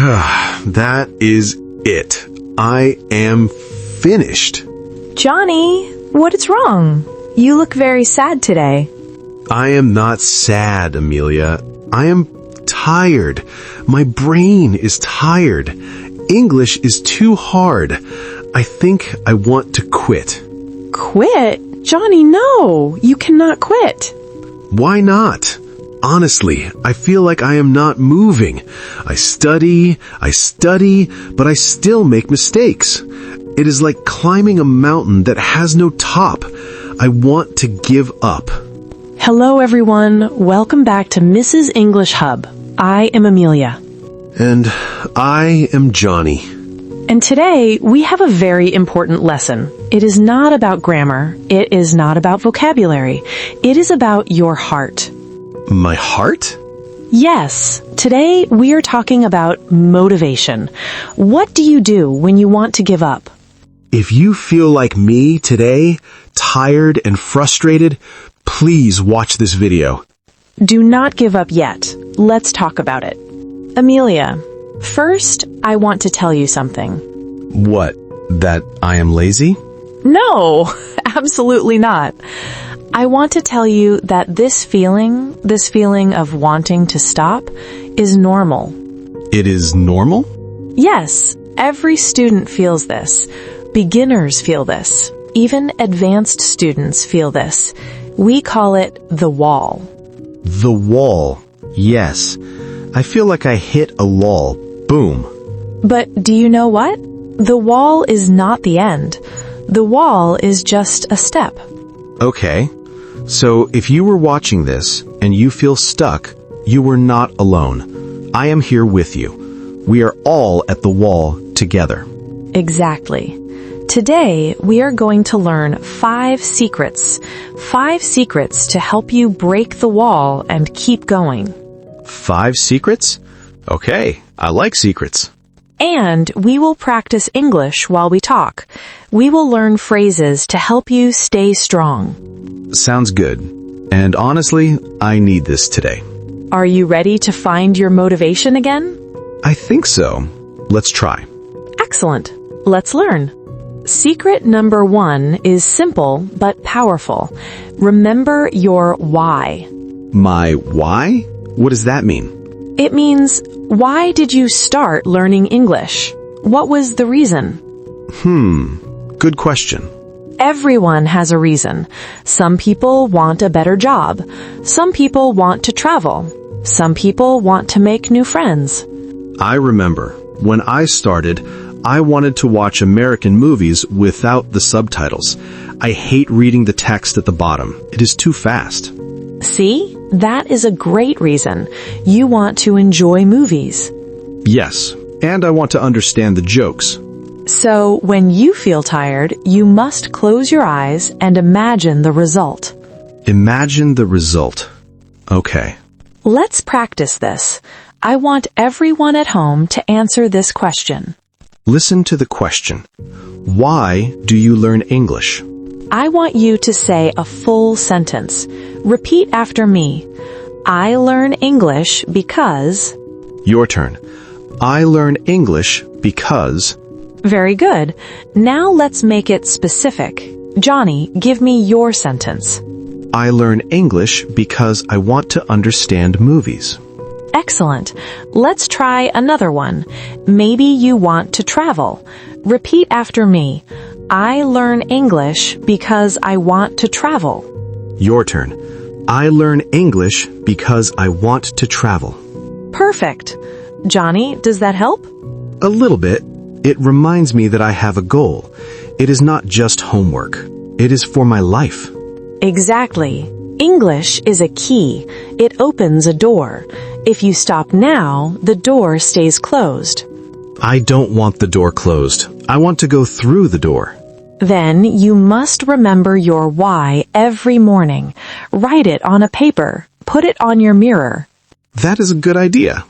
That is it. I am finished. Johnny, what is wrong? You look very sad today. I am not sad, Amelia. I am tired. My brain is tired. English is too hard. I think I want to quit. Quit? Johnny, no, you cannot quit. Why not? Honestly, I feel like I am not moving. I study, but I still make mistakes. It is like climbing a mountain that has no top. I want to give up. Hello, everyone. Welcome back to Mrs English Hub. I am Amelia. And I am Johnny. And today, we have a very important lesson. It is not about grammar. It is not about vocabulary. It is about your heart. My heart? Yes. Today, we are talking about motivation. What do you do when you want to give up? If you feel like me today, tired and frustrated, please watch this video. Do not give up yet. Let's talk about it. Amelia, first, I want to tell you something. What? That I am lazy? No, absolutely not. I want to tell you that this feeling of wanting to stop, is normal. It is normal? Yes, every student feels this. Beginners feel this. Even advanced students feel this. We call it the wall. The wall. Yes. I feel like I hit a wall. Boom. But do you know what? The wall is not the end. The wall is just a step. Okay. So if you were watching this and you feel stuck, you were not alone. I am here with you. We are all at the wall together. Exactly. Today, we are going to learn 5 secrets. 5 secrets to help you break the wall and keep going. 5 secrets? Okay, I like secrets. And we will practice English while we talk. We will learn phrases to help you stay strong. Sounds good. And honestly, I need this today. Are you ready to find your motivation again? I think so. Let's try. Excellent. Let's learn. Secret number 1 is simple but powerful. Remember your why. My why? What does that mean? It means, why did you start learning English? What was the reason? Good question. Everyone has a reason. Some people want a better job. Some people want to travel. Some people want to make new friends. I remember, when I started, I wanted to watch American movies without the subtitles. I hate reading the text at the bottom. It is too fast. See? That is a great reason. You want to enjoy movies. Yes, and I want to understand the jokes. So, when you feel tired, you must close your eyes and imagine the result. Imagine the result. Okay. Let's practice this. I want everyone at home to answer this question. Listen to the question. Why do you learn English? I want you to say a full sentence. Repeat after me. I learn English because... Your turn. I learn English because... Very good. Now let's make it specific. Johnny, give me your sentence. I learn English because I want to understand movies. Excellent. Let's try another one. Maybe you want to travel. Repeat after me. I learn English because I want to travel. Your turn. I learn English because I want to travel. Perfect. Johnny, does that help? A little bit. It reminds me that I have a goal. It is not just homework. It is for my life. Exactly. English is a key. It opens a door. If you stop now, the door stays closed. I don't want the door closed. I want to go through the door. Then you must remember your why every morning. Write it on a paper. Put it on your mirror. That is a good idea.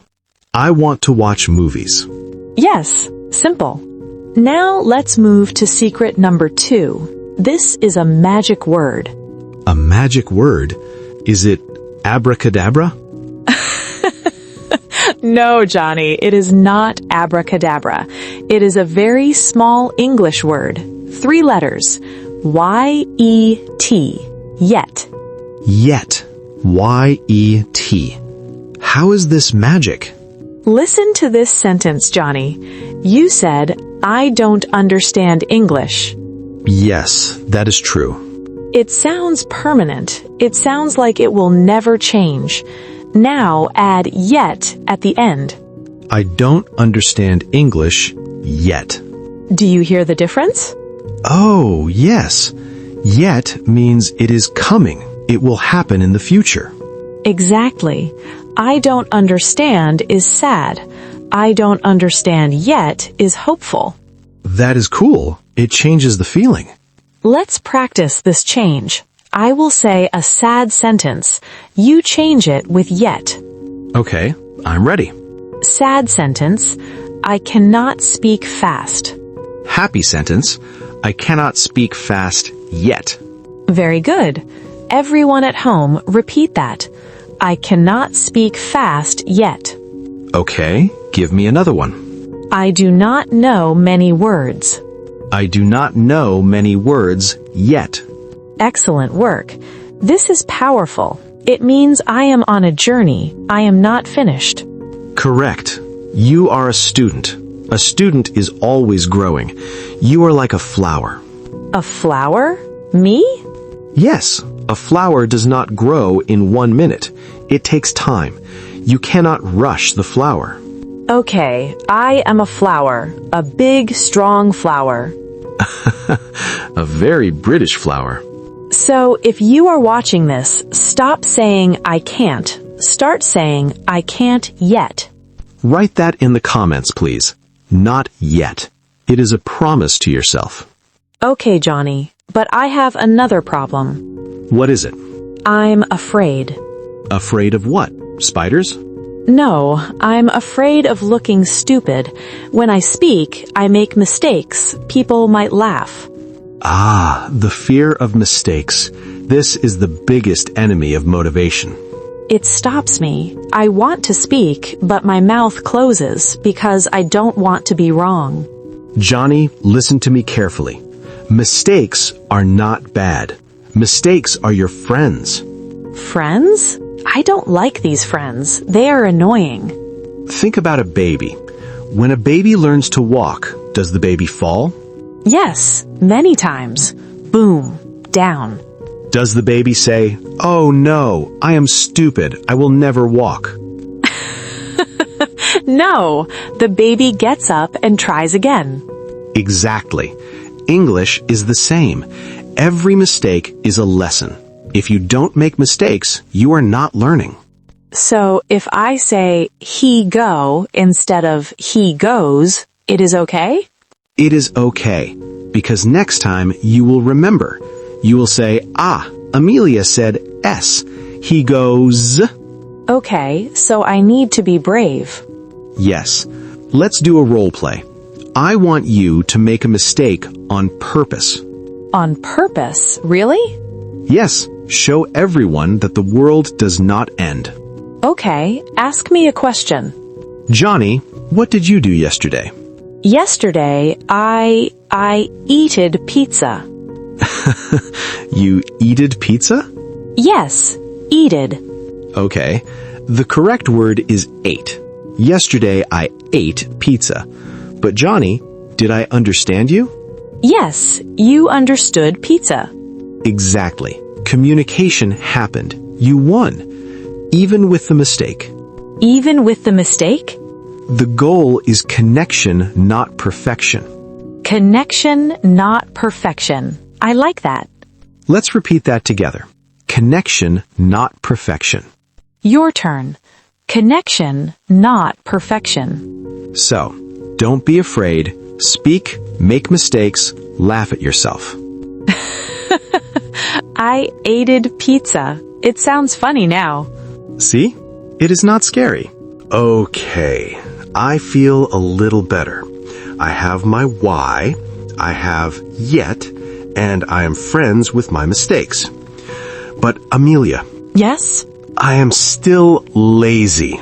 I want to watch movies. Yes, simple. Now let's move to secret number 2. This is a magic word. A magic word? Is it abracadabra? No, Johnny, it is not abracadabra. It is a very small English word. 3 letters. Y-E-T. Yet. Yet. Y-E-T. How is this magic? Listen to this sentence, Johnny. You said, I don't understand English. Yes, that is true. It sounds permanent. It sounds like it will never change. Now add yet at the end. I don't understand English yet. Do you hear the difference? Oh, yes. Yet means it is coming. It will happen in the future. Exactly. I don't understand is sad. I don't understand yet is hopeful. That is cool. It changes the feeling. Let's practice this change. I will say a sad sentence. You change it with yet. Okay, I'm ready. Sad sentence. I cannot speak fast. Happy sentence. I cannot speak fast yet. Very good. Everyone at home, repeat that. I cannot speak fast yet. Okay, give me another one. I do not know many words. I do not know many words yet. Excellent work. This is powerful. It means I am on a journey. I am not finished. Correct. You are a student. A student is always growing. You are like a flower. A flower? Me? Yes, a flower does not grow in 1 minute. It takes time. You cannot rush the flower. Okay, I am a flower. A big, strong flower. A very British flower. So, if you are watching this, stop saying I can't. Start saying I can't yet. Write that in the comments, please. Not yet. It is a promise to yourself. Okay, Johnny, but I have another problem. What is it? I'm afraid. Afraid of what? Spiders? No, I'm afraid of looking stupid. When I speak, I make mistakes. People might laugh. Ah, the fear of mistakes. This is the biggest enemy of motivation. It stops me. I want to speak, but my mouth closes because I don't want to be wrong. Johnny, listen to me carefully. Mistakes are not bad. Mistakes are your friends. Friends? I don't like these friends. They are annoying. Think about a baby. When a baby learns to walk, does the baby fall? Yes, many times. Boom, down. Does the baby say, "Oh no, I am stupid, I will never walk"? No, the baby gets up and tries again. Exactly. English is the same. Every mistake is a lesson. If you don't make mistakes, you are not learning. So if I say he go instead of he goes, it is okay? It is okay, because next time you will remember. You will say, ah, Amelia said S. He goes. Okay, so I need to be brave. Yes. Let's do a role play. I want you to make a mistake on purpose. On purpose? Really? Yes, show everyone that the world does not end. Okay, ask me a question. Johnny, what did you do yesterday? Yesterday, I eated pizza. You eated pizza? Yes, eated. Okay. The correct word is ate. Yesterday I ate pizza. But Johnny, did I understand you? Yes, you understood pizza. Exactly. Communication happened. You won. Even with the mistake. Even with the mistake? The goal is connection, not perfection. Connection, not perfection. I like that. Let's repeat that together. Connection, not perfection. Your turn. Connection, not perfection. So, don't be afraid. Speak, make mistakes, laugh at yourself. I ate pizza. It sounds funny now. See? It is not scary. Okay, I feel a little better. I have my why, I have yet, and I am friends with my mistakes. But Amelia. Yes? I am still lazy.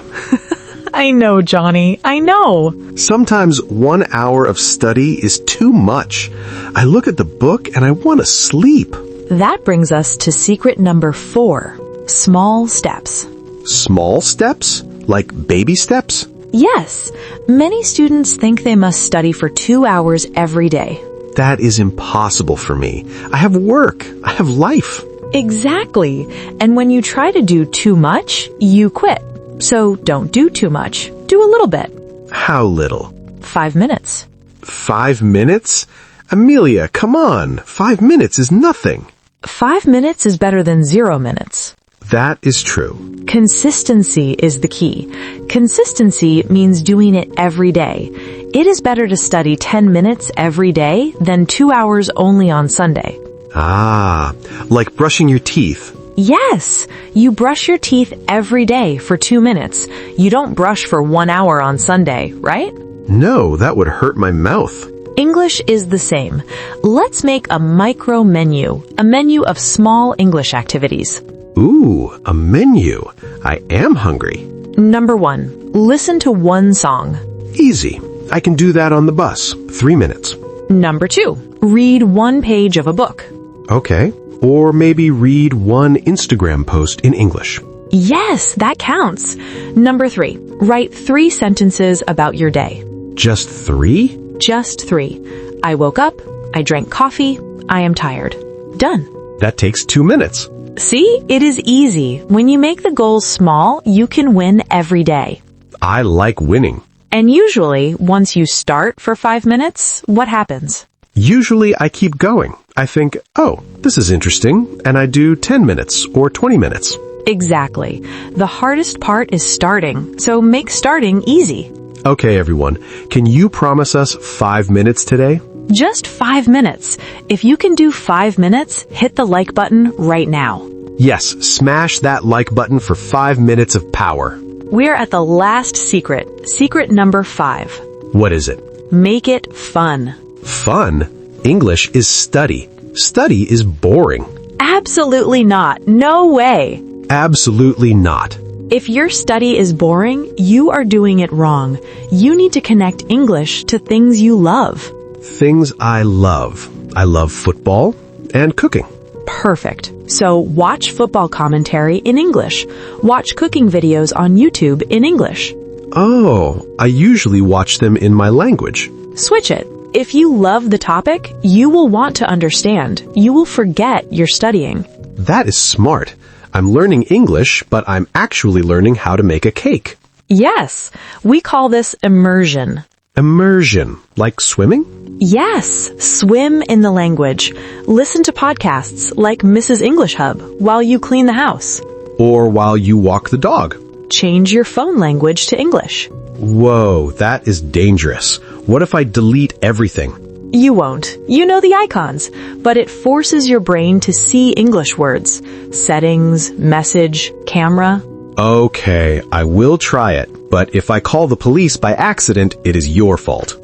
I know, Johnny. I know. Sometimes 1 hour of study is too much. I look at the book and I want to sleep. That brings us to secret number 4, small steps. Small steps? Like baby steps? Yes, many students think they must study for 2 hours every day. That is impossible for me. I have work. I have life. Exactly. And when you try to do too much, you quit. So don't do too much. Do a little bit. How little? 5 minutes. 5 minutes? Amelia, come on. 5 minutes is nothing. 5 minutes is better than 0 minutes. That is true. Consistency is the key. Consistency means doing it every day. It is better to study 10 minutes every day than 2 hours only on Sunday. Ah, like brushing your teeth. Yes, you brush your teeth every day for 2 minutes. You don't brush for 1 hour on Sunday, right? No, that would hurt my mouth. English is the same. Let's make a micro menu, a menu of small English activities. Ooh, a menu. I am hungry. Number 1, listen to one song. Easy. I can do that on the bus. 3 minutes. Number 2, read one page of a book. Okay. Or maybe read one Instagram post in English. Yes, that counts. Number 3, write 3 sentences about your day. Just 3? Just 3. I woke up, I drank coffee, I am tired. Done. That takes 2 minutes. See, it is easy. When you make the goals small, you can win every day. I like winning. And usually, once you start for 5 minutes, what happens? Usually I keep going. I think, oh, this is interesting, and I do 10 minutes or 20 minutes. Exactly. The hardest part is starting, so make starting easy. Okay, everyone. Can you promise us 5 minutes today? Just 5 minutes. If you can do 5 minutes, hit the like button right now. Yes, smash that like button for 5 minutes of power. We're at the last secret. Secret number 5. What is it? Make it fun. Fun? English is study. Study is boring. Absolutely not. No way. Absolutely not. If your study is boring, you are doing it wrong. You need to connect English to things you love. Things I love. I love football and cooking. Perfect. So watch football commentary in English. Watch cooking videos on YouTube in English. Oh, I usually watch them in my language. Switch it. If you love the topic, you will want to understand. You will forget you're studying. That is smart. I'm learning English, but I'm actually learning how to make a cake. Yes, we call this immersion. Immersion, like swimming? Yes, swim in the language. Listen to podcasts like Mrs English Hub while you clean the house. Or while you walk the dog. Change your phone language to English. Whoa, that is dangerous. What if I delete everything? You won't. You know the icons, but it forces your brain to see English words. Settings, message, camera. Okay, I will try it, but if I call the police by accident, it is your fault.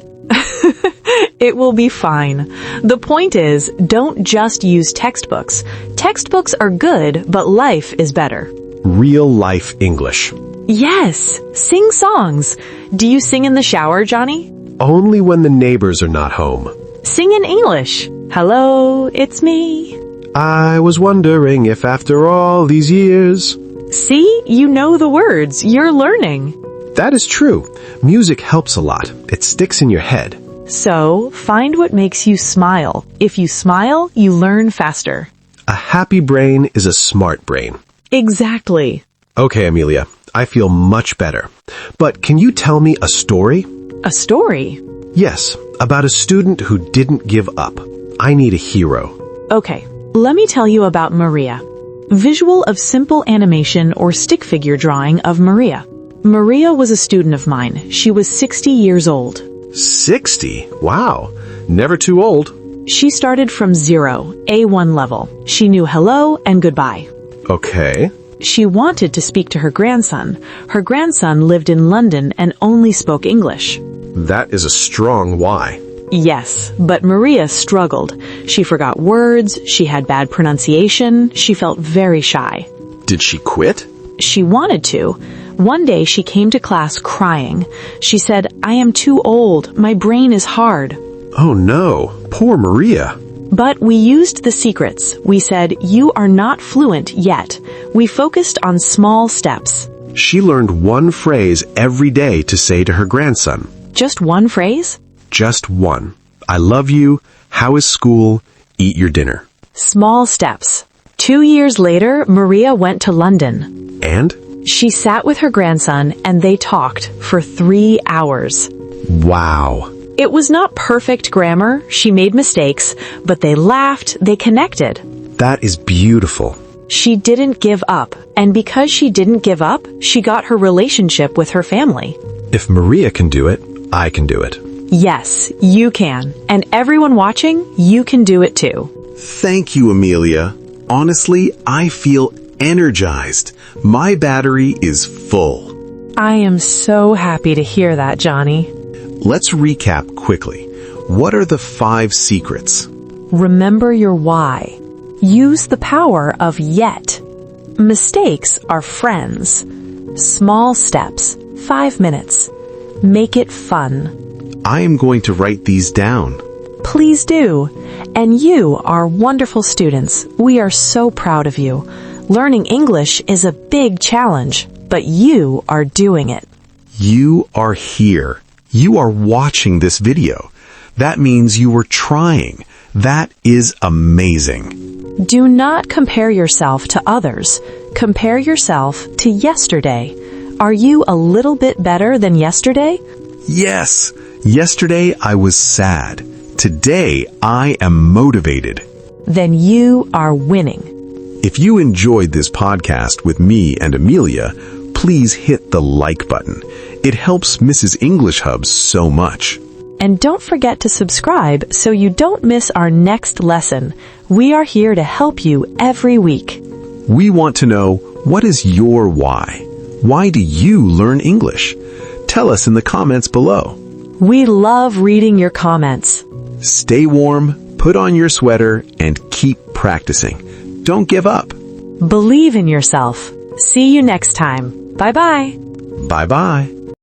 It will be fine. The point is, don't just use textbooks. Textbooks are good, but life is better. Real life English. Yes, sing songs. Do you sing in the shower, Johnny? Only when the neighbors are not home. Sing in English. Hello, it's me. I was wondering if after all these years... See, you know the words. You're learning. That is true. Music helps a lot. It sticks in your head. So, find what makes you smile. If you smile, you learn faster. A happy brain is a smart brain. Exactly. Okay, Amelia, I feel much better. But can you tell me a story? A story? Yes, about a student who didn't give up. I need a hero. Okay, let me tell you about Maria. Visual of simple animation or stick figure drawing of Maria. Maria was a student of mine. She was 60 years old. 60? Wow. Never too old. She started from 0, A1 level. She knew hello and goodbye. Okay. She wanted to speak to her grandson. Her grandson lived in London and only spoke English. That is a strong why. Yes, but Maria struggled. She forgot words, she had bad pronunciation, she felt very shy. Did she quit? She wanted to, One day she came to class crying. She said, "I am too old. My brain is hard." Oh no, poor Maria. But we used the secrets. We said, "You are not fluent yet." We focused on small steps. She learned one phrase every day to say to her grandson. Just one phrase? Just one. I love you. How is school? Eat your dinner. Small steps. 2 years later, Maria went to London. And? She sat with her grandson and they talked for 3 hours. Wow. It was not perfect grammar. She made mistakes, but they laughed, they connected. That is beautiful. She didn't give up, and because she didn't give up, she got her relationship with her family. If Maria can do it, I can do it. Yes, you can. And everyone watching, you can do it too. Thank you, Amelia. Honestly, I feel energized. My battery is full. I am so happy to hear that, Johnny. Let's recap quickly. What are the 5 secrets? Remember your why. Use the power of yet. Mistakes are friends. Small steps, 5 minutes. Make it fun. I am going to write these down. Please do. And you are wonderful students. We are so proud of you. Learning English is a big challenge, but you are doing it. You are here. You are watching this video. That means you were trying. That is amazing. Do not compare yourself to others. Compare yourself to yesterday. Are you a little bit better than yesterday? Yes. Yesterday I was sad. Today I am motivated. Then you are winning. If you enjoyed this podcast with me and Amelia, please hit the like button. It helps Mrs. English Hub so much. And don't forget to subscribe so you don't miss our next lesson. We are here to help you every week. We want to know, what is your why? Why do you learn English? Tell us in the comments below. We love reading your comments. Stay warm, put on your sweater, and keep practicing. Don't give up. Believe in yourself. See you next time. Bye-bye. Bye-bye.